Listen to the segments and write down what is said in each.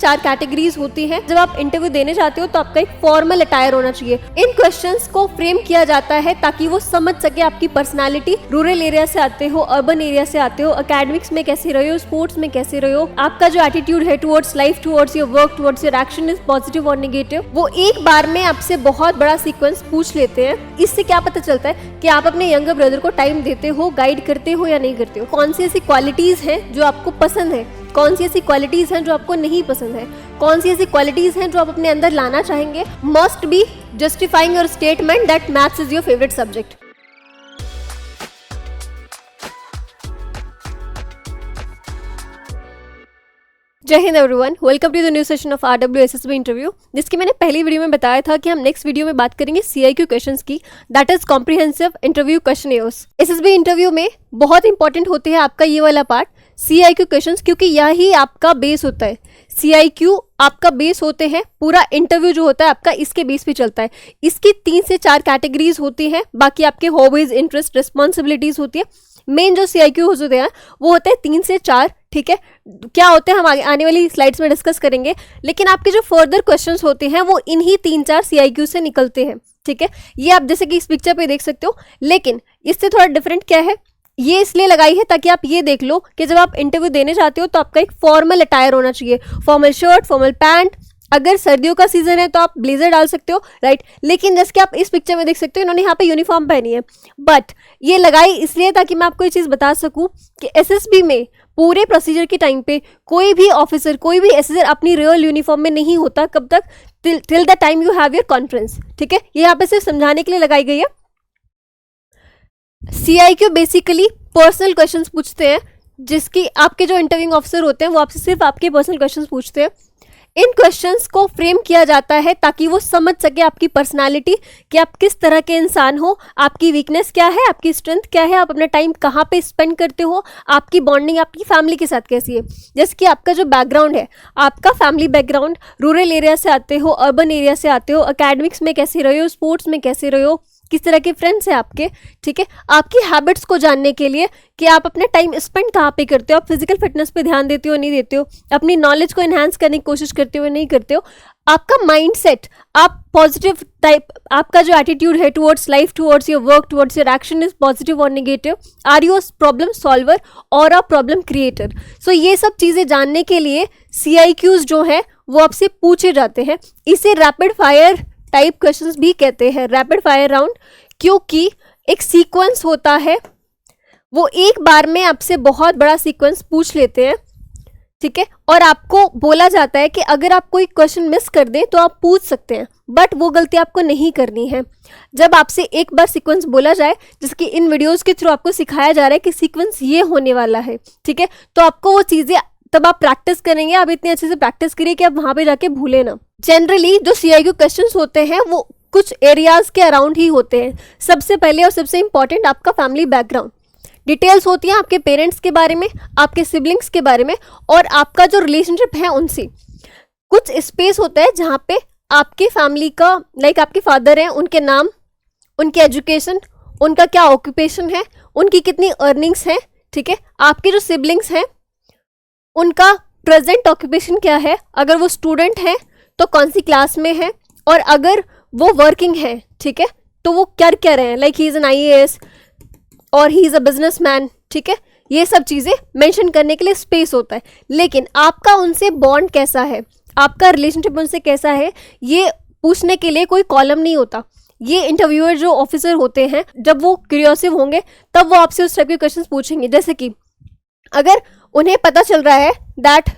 4 categories होती हैं। जब आप इंटरव्यू देने जाते हो तो आपका एक फॉर्मल अटायर होना चाहिए। इन क्वेश्चंस को फ्रेम किया जाता है ताकि वो समझ सके आपकी पर्सनालिटी, रूरल एरिया से आते हो, अर्बन एरिया से आते हो, एकेडमिक्स में कैसे रहे हो, स्पोर्ट्स में कैसे रहे हो, आपका जो एटीट्यूड है towards life, towards your work, towards your action is positive और नेगेटिव। वो एक बार में आपसे बहुत बड़ा सीक्वेंस पूछ लेते हैं। इससे क्या पता चलता है कि आप अपने यंगर ब्रदर को टाइम देते हो, गाइड करते हो या नहीं करते हो। कौन सी ऐसी क्वालिटीज हैं जो आपको पसंद है, कौन सी ऐसी क्वालिटीज हैं जो आपको नहीं पसंद है, कौन सी ऐसी क्वालिटीज हैं जो आप अपने अंदर लाना चाहेंगे। Must be justifying your statement that maths is your favourite subject. Jai Hind everyone, welcome to the new session of RWSSB interview, जिसकी मैंने पहली वीडियो में बताया था कि हम नेक्स्ट वीडियो में बात करेंगे CIQ क्वेश्चंस की, that is comprehensive interview questionnaires. SSB interview में बहुत इंपॉर्टेंट होते हैं आपका ये वाला पार्ट CIQ क्वेश्चंस, क्योंकि यही आपका बेस होता है। CIQ आपका बेस होते हैं, पूरा इंटरव्यू जो होता है आपका इसके बेस पे चलता है। इसकी 3 से 4 कैटेगरीज होती हैं, बाकी आपके हॉबीज, इंटरेस्ट, रिस्पॉन्सिबिलिटीज होती है। मेन जो CIQ होते हैं वो होते हैं 3 से 4, ठीक है। क्या होते हैं हम आने वाली स्लाइड्स में डिस्कस करेंगे, लेकिन आपके जो फर्दर क्वेश्चंस होते हैं वो इन्हीं 3-4 CIQ से निकलते हैं, ठीक है। ये आप जैसे कि इस पिक्चर पे देख सकते हो, लेकिन इससे थोड़ा डिफरेंट क्या है, ये इसलिए लगाई है ताकि आप ये देख लो कि जब आप इंटरव्यू देने जाते हो तो आपका एक फॉर्मल अटायर होना चाहिए, फॉर्मल शर्ट, फॉर्मल पैंट। अगर सर्दियों का सीजन है तो आप ब्लेजर डाल सकते हो, राइट। लेकिन जैसे कि आप इस पिक्चर में देख सकते हो, इन्होंने यहाँ पे यूनिफॉर्म पहनी है, बट ये लगाई इसलिए ताकि मैं आपको ये चीज़ बता सकूं कि SSB में पूरे प्रोसीजर के टाइम पे कोई भी ऑफिसर, कोई भी एसेसर अपनी रियल यूनिफॉर्म में नहीं होता। कब तक? Till the time you have your conference, ठीक है। ये यहाँ पे सिर्फ समझाने के लिए लगाई गई है। CIQ बेसिकली पर्सनल क्वेश्चंस पूछते हैं, जिसकी आपके जो इंटरव्यूइंग ऑफिसर होते हैं वो आपसे सिर्फ आपके पर्सनल क्वेश्चंस पूछते हैं। इन क्वेश्चंस को फ्रेम किया जाता है ताकि वो समझ सके आपकी पर्सनालिटी, कि आप किस तरह के इंसान हो, आपकी वीकनेस क्या है, आपकी स्ट्रेंथ क्या है, आप अपना टाइम कहाँ पे स्पेंड करते हो, आपकी बॉन्डिंग आपकी फैमिली के साथ कैसी है। जैसे कि आपका जो बैकग्राउंड है, आपका फैमिली बैकग्राउंड, रूरल एरिया से आते हो, अर्बन एरिया से आते हो, एकेडमिक्स में कैसे रहे हो, स्पोर्ट्स में कैसे रहे हो, किस तरह के फ्रेंड्स हैं आपके, ठीक है। आपकी हैबिट्स को जानने के लिए कि आप अपना टाइम स्पेंड कहाँ पे करते हो, आप फिजिकल फिटनेस पे ध्यान देते हो नहीं देते हो, अपनी नॉलेज को एनहांस करने की कोशिश करते हो नहीं करते हो, आपका माइंडसेट, आप पॉजिटिव टाइप, आपका जो एटीट्यूड है towards life, towards your work, towards your action is positive और negative, are you a problem solver और अ प्रॉब्लम क्रिएटर। सो ये सब चीज़ें जानने के लिए CIQs जो है वो आपसे पूछे जाते हैं। इसे रैपिड फायर टाइप क्वेश्चंस भी कहते हैं, रैपिड फायर राउंड, क्योंकि एक सीक्वेंस होता है, वो एक बार में आपसे बहुत बड़ा सीक्वेंस पूछ लेते हैं, ठीक है। और आपको बोला जाता है कि अगर आप कोई क्वेश्चन मिस कर दें तो आप पूछ सकते हैं, बट वो गलती आपको नहीं करनी है। जब आपसे एक बार सीक्वेंस बोला जाए, जिसकी इन वीडियोस के थ्रू आपको सिखाया जा रहा है कि सीक्वेंस ये होने वाला है, ठीक है, तो आपको वो चीज़ें तब आप प्रैक्टिस करेंगे। आप इतनी अच्छे से प्रैक्टिस करिए कि आप वहां पे जाके भूले ना। जनरली जो CIQ क्वेश्चंस होते हैं वो कुछ एरियाज के अराउंड ही होते हैं। सबसे पहले और सबसे इंपॉर्टेंट आपका फैमिली बैकग्राउंड, डिटेल्स होती हैं आपके पेरेंट्स के बारे में, आपके सिबलिंग्स के बारे में, और आपका जो रिलेशनशिप है उनसे। कुछ स्पेस होता है जहाँ पे आपके फैमिली का, लाइक आपके फादर हैं, उनके नाम, उनके एजुकेशन, उनका क्या ऑक्यूपेशन है, उनकी कितनी अर्निंग्स हैं, ठीक है। आपके जो सिबलिंग्स हैं उनका प्रेजेंट ऑक्यूपेशन क्या है, अगर वो स्टूडेंट हैं तो कौन सी क्लास में है, और अगर वो वर्किंग है, ठीक है, तो वो क्या कर रहे हैं, like he is an IAS और ही इज़ अ बिजनेसमैन, ठीक है। ये सब चीज़ें मेंशन करने के लिए स्पेस होता है। लेकिन आपका उनसे बॉन्ड कैसा है, आपका रिलेशनशिप उनसे कैसा है, ये पूछने के लिए कोई कॉलम नहीं होता। ये इंटरव्यूअर जो ऑफिसर होते हैं, जब वो क्यूरियोसिव होंगे तब वो आपसे उस टाइप के क्वेश्चन पूछेंगे। जैसे कि अगर उन्हें पता चल रहा है दैट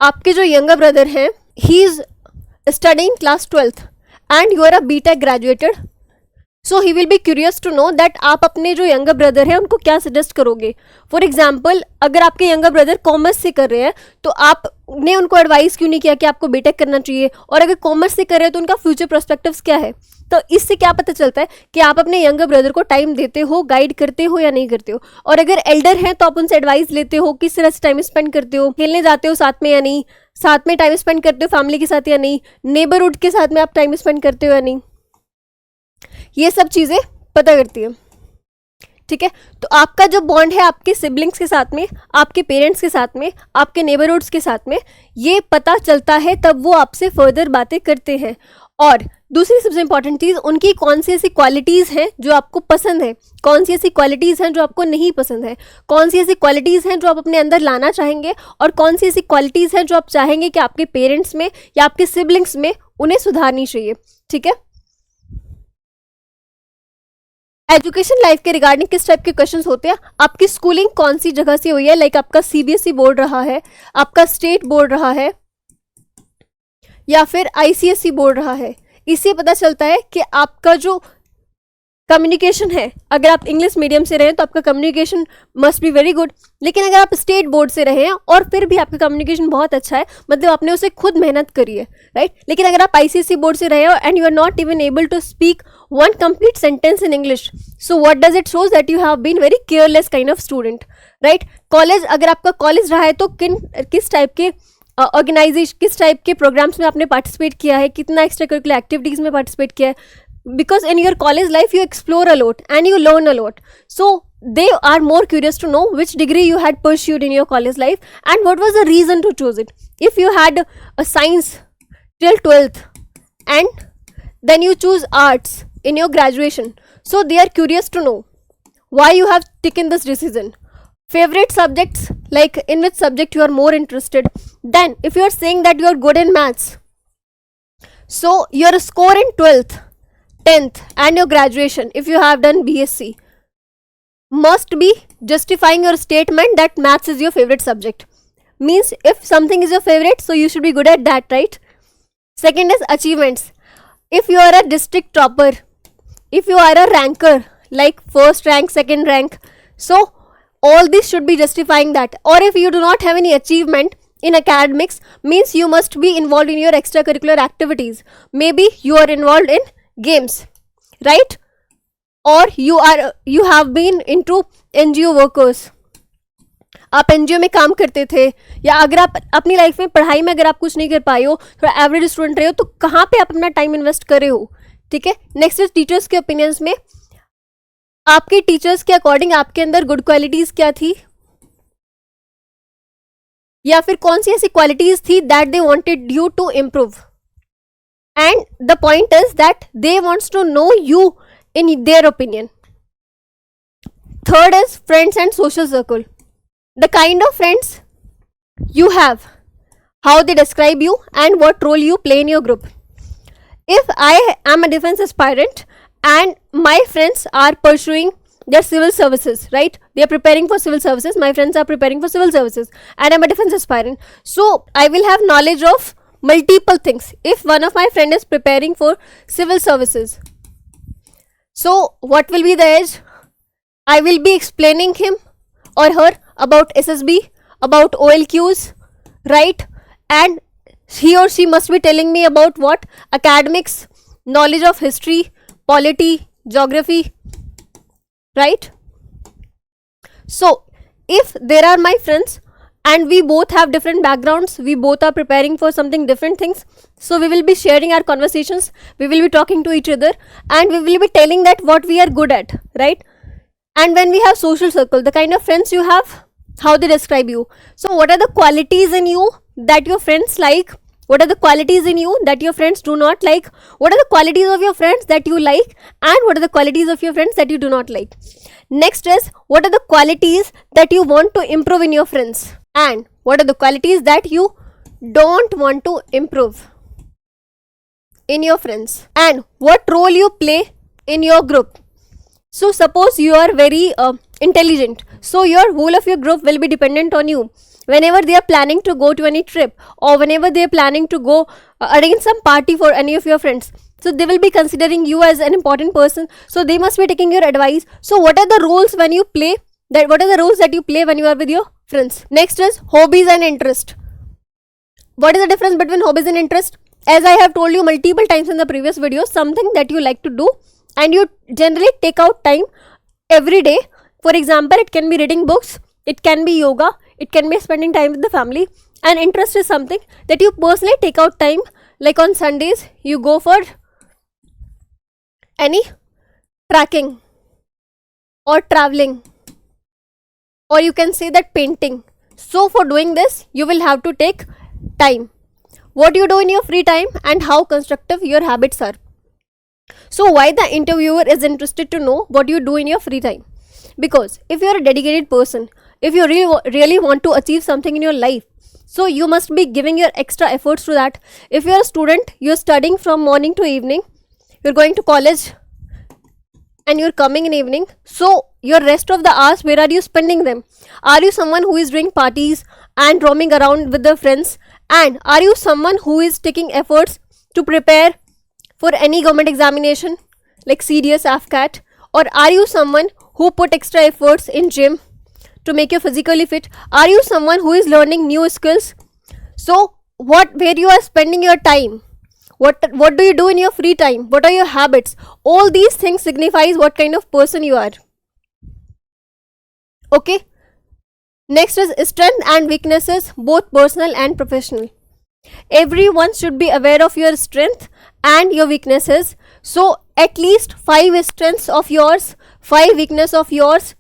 आपके जो यंगर ब्रदर हैं, he is studying class 12th and you are a BTech graduated, so he will be curious to know that आप अपने जो यंगर ब्रदर हैं उनको क्या सजेस्ट करोगे। फॉर एग्जाम्पल, अगर आपके यंगर ब्रदर कॉमर्स से कर रहे हैं तो आपने उनको एडवाइस क्यों नहीं किया कि आपको BTech करना चाहिए, और अगर कॉमर्स से कर रहे हैं तो उनका फ्यूचर प्रोस्पेक्टिव्स क्या है। तो इससे क्या पता चलता है कि आप अपने यंगर ब्रदर को टाइम देते हो, गाइड करते हो या नहीं करते हो। और अगर एल्डर हैं तो आप उनसे एडवाइस लेते हो, किस तरह से टाइम स्पेंड करते हो, खेलने जाते हो साथ में या नहीं, साथ में टाइम स्पेंड करते हो फैमिली के साथ या नहीं, नेबरहुड के साथ में आप टाइम स्पेंड करते हो या नहीं। ये सब चीज़ें पता करती है, ठीक है। तो आपका जो बॉन्ड है आपके सिबलिंग्स के साथ में, आपके पेरेंट्स के साथ में, आपके नेबरहुड्स के साथ में, ये पता चलता है तब वो आपसे फर्दर बातें करते हैं। और दूसरी सबसे इंपॉर्टेंट चीज़, उनकी कौन सी ऐसी क्वालिटीज़ हैं जो आपको पसंद है, कौन सी ऐसी क्वालिटीज़ हैं जो आपको नहीं पसंद है, कौन सी ऐसी क्वालिटीज़ हैं जो आप अपने अंदर लाना चाहेंगे, और कौन सी ऐसी क्वालिटीज़ हैं जो आप चाहेंगे कि आपके पेरेंट्स में या आपके सिबलिंग्स में उन्हें सुधारनी चाहिए। ठीक है। एजुकेशन लाइफ के रिगार्डिंग किस टाइप के क्वेश्चंस होते हैं, आपकी स्कूलिंग कौन सी जगह से हुई है, लाइक आपका सीबीएसई बोर्ड रहा है, आपका स्टेट बोर्ड रहा है, या फिर आईसीएसई बोर्ड रहा है। इससे पता चलता है कि आपका जो कम्युनिकेशन है, अगर आप इंग्लिश मीडियम से रहे हैं तो आपका communication must be very good, लेकिन अगर आप स्टेट बोर्ड से रहे हैं और फिर भी आपका कम्युनिकेशन बहुत अच्छा है, मतलब आपने उसे खुद मेहनत करी है, राइट। लेकिन अगर आप आईसीएसई बोर्ड से रहे हो and you are not even able to speak one complete sentence in English, so what does it shows that you have been very careless kind of student, right. College, अगर आपका college रहा है तो किस type के organisation, किस type के programmes में आपने पार्टिसिपेट किया है, कितना एक्स्ट्रा करिकुलर एक्टिविटीज़ में पार्टिसिपेट किया है, because in your college life you explore a lot and you learn a lot, so they are more curious to know which degree you had pursued in your college life and what was the reason to choose it. If you had a science till 12th and then you choose arts in your graduation, so they are curious to know why you have taken this decision. Favorite subjects, like in which subject you are more interested. Then if you are saying that you are good in maths, so your score in 12th, 10th and your graduation, if you have done BSc, must be justifying your statement that maths is your favorite subject. Means if something is your favorite, so you should be good at that, right? Second is achievements. If you are a district topper, if you are a ranker, like first rank, second rank, so all this should be justifying that. Or if you do not have any achievement in academics, means you must be involved in your extracurricular activities. Maybe you are involved in games, right? Or you have been into NGO workers, आप NGO में काम करते थे, या अगर आप अपनी life में पढ़ाई में अगर आप कुछ नहीं कर पाए हो, थोड़ा एवरेज स्टूडेंट रहे हो, तो कहाँ पे आप अपना टाइम इन्वेस्ट कर रहे हो। ठीक है। नेक्स्ट इज टीचर्स के ओपिनियंस में, आपके टीचर्स के अकॉर्डिंग आपके अंदर गुड क्वालिटीज क्या थी, या फिर कौन सी ऐसी क्वालिटीज थी that they wanted you to improve, and the point is that they wants to know you in their opinion. Third is friends and social circle, the kind of friends you have, how they describe you and what role you play in your group. If I am a defense aspirant and my friends are pursuing their civil services, right, they are preparing for civil services, my friends are preparing for civil services and I'm a defense aspirant, so I will have knowledge of multiple things. If one of my friend is preparing for civil services, so what will be the edge? I will be explaining him or her about SSB, about OLQs, right? And he or she must be telling me about what? Academics, knowledge of history, polity, geography, right? So if there are my friends and we both have different backgrounds, we both are preparing for something different things, so we will be sharing our conversations, we will be talking to each other and we will be telling that what we are good at, right? And when we have social circle, the kind of friends you have, how they describe you. So what are the qualities in you that your friends like, what are the qualities in you that your friends do not like, what are the qualities of your friends that you like, and what are the qualities of your friends that you do not like. Next is, what are the qualities that you want to improve in your friends, and what are the qualities that you don't want to improve in your friends, and what role you play in your group. So suppose you are very intelligent, so your whole of your group will be dependent on you whenever they are planning to go to any trip, or whenever they are planning to go arrange some party for any of your friends. So they will be considering you as an important person, so they must be taking your advice. So what are the roles when you play, that what are the roles that you play when you are with your friends. Next is hobbies and interest. What is the difference between hobbies and interest? As I have told you multiple times in the previous video, something that you like to do and you generally take out time every day. For example, it can be reading books, it can be yoga, it can be spending time with the family. And interest is something that you personally take out time, like on Sundays you go for any trekking, or traveling, or you can say that painting. So for doing this, you will have to take time. What you do in your free time and how constructive your habits are. So why the interviewer is interested to know what you do in your free time? Because if you are a dedicated person, if you really want to achieve something in your life, so you must be giving your extra efforts to that. If you are a student, you are studying from morning to evening, you're going to college and you're coming in evening, so your rest of the hours, where are you spending them? Are you someone who is doing parties and roaming around with the friends? And are you someone who is taking efforts to prepare for any government examination like CDS, AFCAT? Or are you someone who put extra efforts in gym to make you physically fit? Are you someone who is learning new skills? So where you are spending your time? What do you do in your free time? What are your habits? All these things signifies what kind of person you are. Okay. Next is strength and weaknesses, both personal and professional. Everyone should be aware of your strength and your weaknesses. So at least 5 strengths of yours, 5 weakness of yours.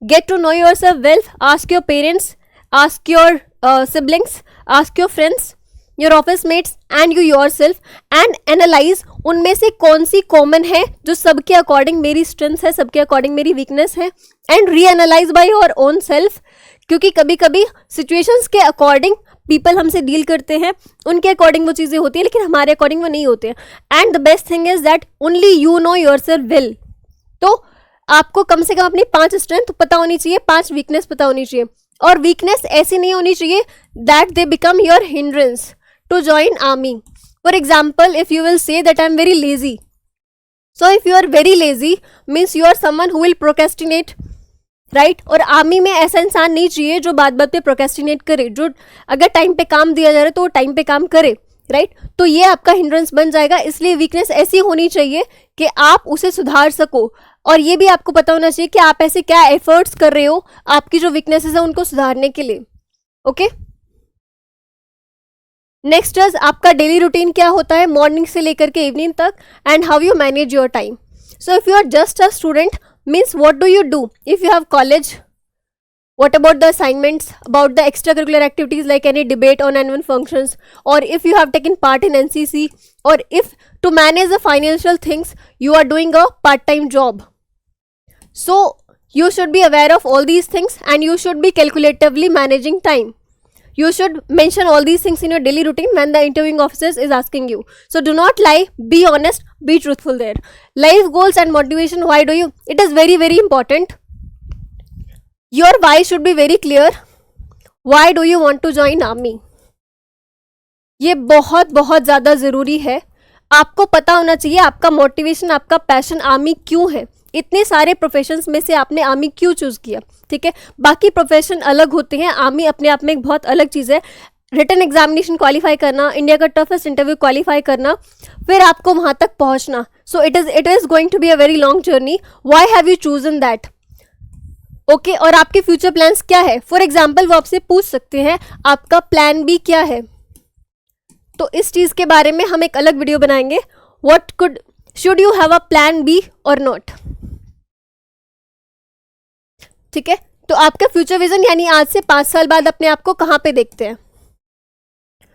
Get to know yourself well. Ask your parents, ask your siblings, ask your friends, your office mates and you yourself, and analyze उनमें से कौन सी common है जो सबके according मेरी strength है, सबके according मेरी वीकनेस है, and reanalyse by your own self. क्योंकि कभी कभी सिचुएशंस के अकॉर्डिंग पीपल हमसे डील करते हैं, उनके अकॉर्डिंग वो चीज़ें होती है लेकिन हमारे अकॉर्डिंग वो नहीं होते हैं. And the best thing is that only you know yourself well. तो आपको कम से कम अपनी 5 स्ट्रेंथ पता होनी चाहिए, 5 वीकनेस पता होनी चाहिए. और वीकनेस ऐसी नहीं होनी चाहिए that they become your hindrance to join army. For example, if you will say that I am very lazy, so if you are very lazy means you are someone who will procrastinate, right? और army में ऐसा इंसान नहीं चाहिए जो बात बात पे प्रोकेस्टिनेट करे, जो अगर टाइम पे काम दिया जा रहा है तो वो टाइम पे काम करे, राइट? तो ये आपका हिंड्रेंस बन जाएगा. इसलिए वीकनेस ऐसी होनी चाहिए कि आप उसे सुधार सको, और ये भी आपको पता होना चाहिए कि आप ऐसे क्या एफर्ट्स कर रहे हो आपकी जो वीकनेसेस है उनको सुधारने के लिए. ओके. नेक्स्ट इज आपका डेली रूटीन क्या होता है मॉर्निंग से लेकर के इवनिंग तक, and how you manage your time. So if you are just a student means what do you do if you have college? What about the assignments, about the extracurricular activities like any debate on annual functions, or if you have taken part in NCC, or if to manage the financial things you are doing a part-time job. So you should be aware of all these things and you should be calculatively managing time. You should mention all these things in your daily routine when the interviewing officer is asking you. So do not lie, be honest, be truthful there. Life goals and motivation, why do you? It is very very important. Your why should be very clear. Why do you want to join army? ये बहुत बहुत ज़्यादा ज़रूरी है. आपको पता होना चाहिए आपका मोटिवेशन, आपका पैशन आर्मी क्यों है. इतने सारे प्रोफेशंस में से आपने आर्मी क्यों चूज़ किया, ठीक है? बाकी प्रोफेशन अलग होते हैं, आर्मी अपने आप में एक बहुत अलग चीज़ है. रिटन एग्जामिनेशन क्वालिफाई करना, इंडिया का टफेस्ट इंटरव्यू क्वालिफाई करना, फिर आपको वहाँ तक पहुँचना. So it is going to be a very long journey. Why have you chosen that? Okay. और आपके फ्यूचर प्लान्स क्या है? फॉर एग्जाम्पल वो आपसे पूछ सकते हैं आपका प्लान बी क्या है. तो इस चीज़ के बारे में हम एक अलग वीडियो बनाएंगे. Should you have a plan B और नॉट? ठीक है. तो आपका फ्यूचर विजन यानी आज से 5 साल बाद अपने आप को कहाँ पे देखते हैं.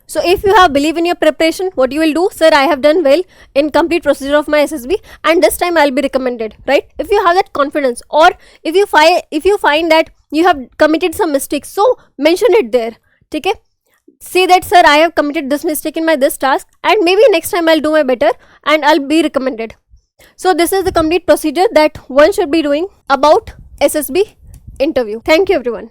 So if you have believe in your preparation, what you will do? Sir, I have done well in complete procedure of my SSB and this time I will be recommended, right? If you have that confidence, और if you find that you have committed some mistakes, so mention it there. ठीक है. Say that, sir, I have committed this mistake in my this task and maybe next time I'll do my better and I'll be recommended. So this is the complete procedure that one should be doing about SSB interview. Thank you everyone.